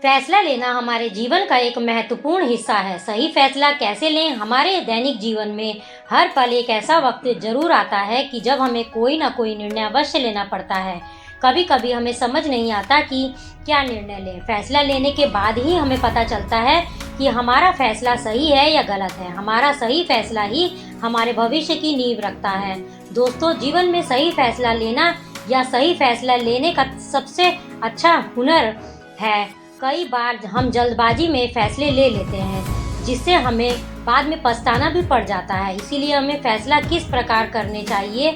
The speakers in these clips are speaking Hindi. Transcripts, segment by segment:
फैसला लेना हमारे जीवन का एक महत्वपूर्ण हिस्सा है। सही फैसला कैसे लें? हमारे दैनिक जीवन में हर पल एक ऐसा वक्त ज़रूर आता है कि जब हमें कोई ना कोई निर्णय अवश्य लेना पड़ता है। कभी कभी हमें समझ नहीं आता कि क्या निर्णय लें। फैसला लेने के बाद ही हमें पता चलता है कि हमारा फैसला सही है या गलत है। हमारा सही फैसला ही हमारे भविष्य की नींव रखता है। दोस्तों, जीवन में सही फैसला लेना या सही फैसला लेने का सबसे अच्छा हुनर है। कई बार हम जल्दबाजी में फैसले ले लेते हैं जिससे हमें बाद में पछताना भी पड़ जाता है। इसीलिए हमें फैसला किस प्रकार करने चाहिए,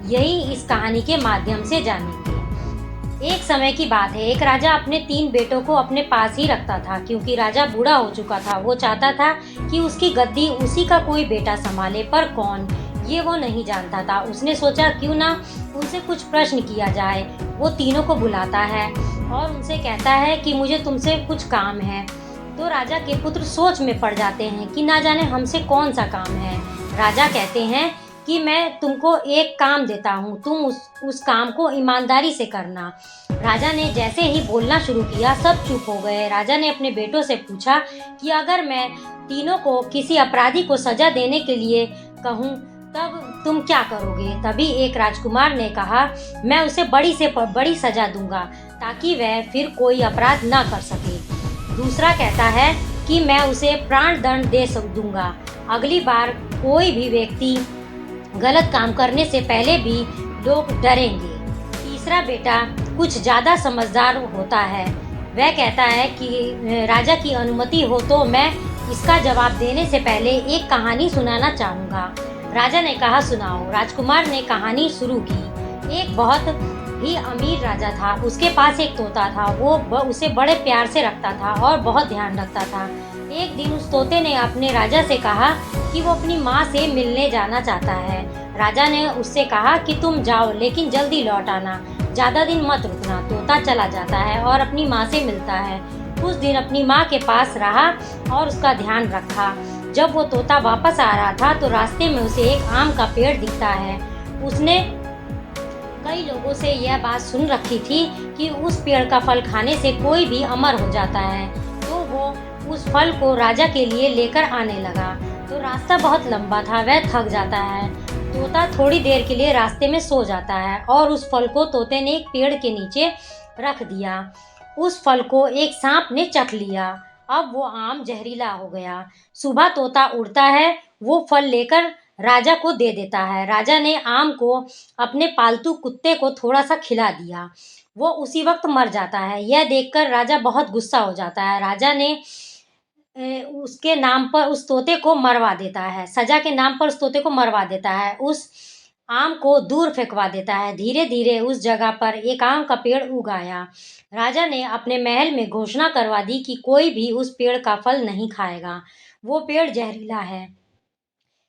यही इस कहानी के माध्यम से जानेंगे। एक समय की बात है, एक राजा अपने 3 बेटों को अपने पास ही रखता था क्योंकि राजा बूढ़ा हो चुका था। वो चाहता था कि उसकी गद्दी उसी का कोई बेटा संभाले, पर कौन, ये वो नहीं जानता था। उसने सोचा क्यों ना उनसे कुछ प्रश्न किया जाए। वो तीनों को बुलाता है और उनसे कहता है कि मुझे तुमसे कुछ काम है। तो राजा के पुत्र सोच में पड़ जाते हैं कि ना जाने हमसे कौन सा काम है। राजा कहते हैं कि मैं तुमको एक काम देता हूँ, तुम उस काम को ईमानदारी से करना। राजा ने जैसे ही बोलना शुरू किया, सब चुप हो गए। राजा ने अपने बेटों से पूछा कि अगर मैं तीनों को किसी अपराधी को सजा देने के लिए कहूँ तब तुम क्या करोगे? तभी एक राजकुमार ने कहा, मैं उसे बड़ी से बड़ी सजा दूंगा ताकि वह फिर कोई अपराध ना कर सके। दूसरा कहता है कि मैं उसे प्राण दंड दे दूंगा। अगली बार कोई भी व्यक्ति गलत काम करने से पहले भी लोग डरेंगे। तीसरा बेटा कुछ ज़्यादा समझदार होता है। वह कहता है कि राजा की अनुमति हो तो मैं इसका जवाब देने से पहले एक कहानी सुनाना चाहूँगा। राजा ने कहा, सुनाओ। राजकुमार ने कहानी शुरू की। एक बहुत ही अमीर राजा था। उसके पास एक तोता था। वो उसे बड़े प्यार से रखता था और बहुत ध्यान रखता था। एक दिन उस तोते ने अपने राजा से कहा कि वो अपनी माँ से मिलने जाना चाहता है। राजा ने उससे कहा कि तुम जाओ लेकिन जल्दी लौट आना, ज़्यादा दिन मत रुकना। तोता चला जाता है और अपनी माँ से मिलता है। कुछ दिन अपनी माँ के पास रहा और उसका ध्यान रखा। जब वो तोता वापस आ रहा था तो रास्ते में उसे एक आम का पेड़ दिखता है। उसने कई लोगों से यह बात सुन रखी थी कि उस पेड़ का फल खाने से कोई भी अमर हो जाता है। तो वो उस फल को राजा के लिए लेकर आने लगा। तो रास्ता बहुत लंबा था, वह थक जाता है। तोता थोड़ी देर के लिए रास्ते में सो जाता है और उस फल को तोते ने एक पेड़ के नीचे रख दिया। उस फल को एक सांप ने चख लिया। अब वो आम जहरीला हो गया। सुबह तोता उड़ता है, वो फल लेकर राजा को दे देता है। राजा ने आम को अपने पालतू कुत्ते को थोड़ा सा खिला दिया। वो उसी वक्त मर जाता है। यह देखकर राजा बहुत गुस्सा हो जाता है। राजा ने उसके नाम पर उस तोते को मरवा देता है। सजा के नाम पर उस तोते को मरवा देता है। उस आम को दूर फेंकवा देता है। धीरे धीरे उस जगह पर एक आम का पेड़ उग आया। राजा ने अपने महल में घोषणा करवा दी कि कोई भी उस पेड़ का फल नहीं खाएगा, वो पेड़ जहरीला है।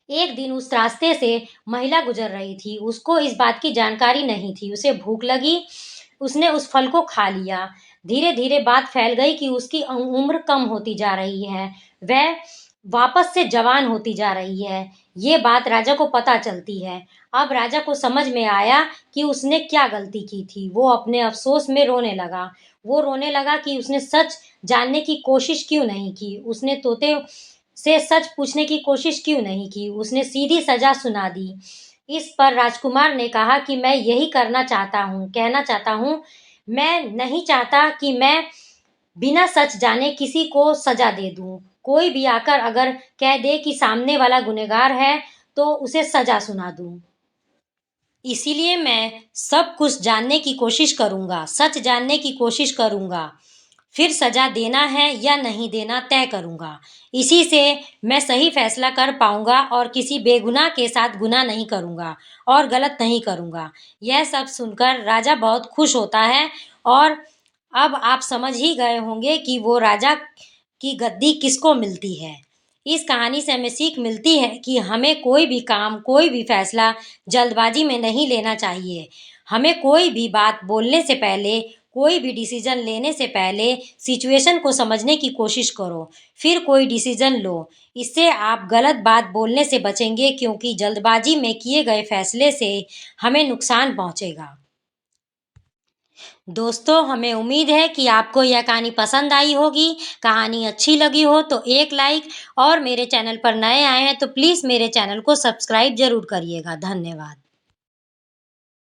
एक दिन उस रास्ते से महिला गुजर रही थी। उसको इस बात की जानकारी नहीं थी। उसे भूख लगी, उसने उस फल को खा लिया। धीरे धीरे बात फैल गई कि उसकी उम्र कम होती जा रही है, वह वापस से जवान होती जा रही है। ये बात राजा को पता चलती है। अब राजा को समझ में आया कि उसने क्या गलती की थी। वो अपने अफसोस में रोने लगा। वो रोने लगा कि उसने सच जानने की कोशिश क्यों नहीं की। उसने तोते से सच पूछने की कोशिश क्यों नहीं की। उसने सीधी सजा सुना दी। इस पर राजकुमार ने कहा कि मैं यही कहना चाहता हूँ। मैं नहीं चाहता कि मैं बिना सच जाने किसी को सजा दे दूं। कोई भी आकर अगर कह दे कि सामने वाला गुनहगार है तो उसे सजा सुना दूं। इसीलिए मैं सब कुछ जानने की कोशिश करूंगा, सच जानने की कोशिश करूंगा। फिर सजा देना है या नहीं देना तय करूंगा। इसी से मैं सही फैसला कर पाऊंगा और किसी बेगुनाह के साथ गुनाह नहीं करूंगा और गलत नहीं करूंगा। यह सब सुनकर राजा बहुत खुश होता है। और अब आप समझ ही गए होंगे कि वो राजा की गद्दी किसको मिलती है। इस कहानी से हमें सीख मिलती है कि हमें कोई भी काम, कोई भी फैसला जल्दबाजी में नहीं लेना चाहिए। हमें कोई भी बात बोलने से पहले, कोई भी डिसीजन लेने से पहले सिचुएशन को समझने की कोशिश करो, फिर कोई डिसीजन लो। इससे आप गलत बात बोलने से बचेंगे क्योंकि जल्दबाजी में किए गए फैसले से हमें नुकसान पहुंचेगा। दोस्तों, हमें उम्मीद है कि आपको यह कहानी पसंद आई होगी। कहानी अच्छी लगी हो तो एक लाइक, और मेरे चैनल पर नए आए हैं तो प्लीज़ मेरे चैनल को सब्सक्राइब ज़रूर करिएगा। धन्यवाद।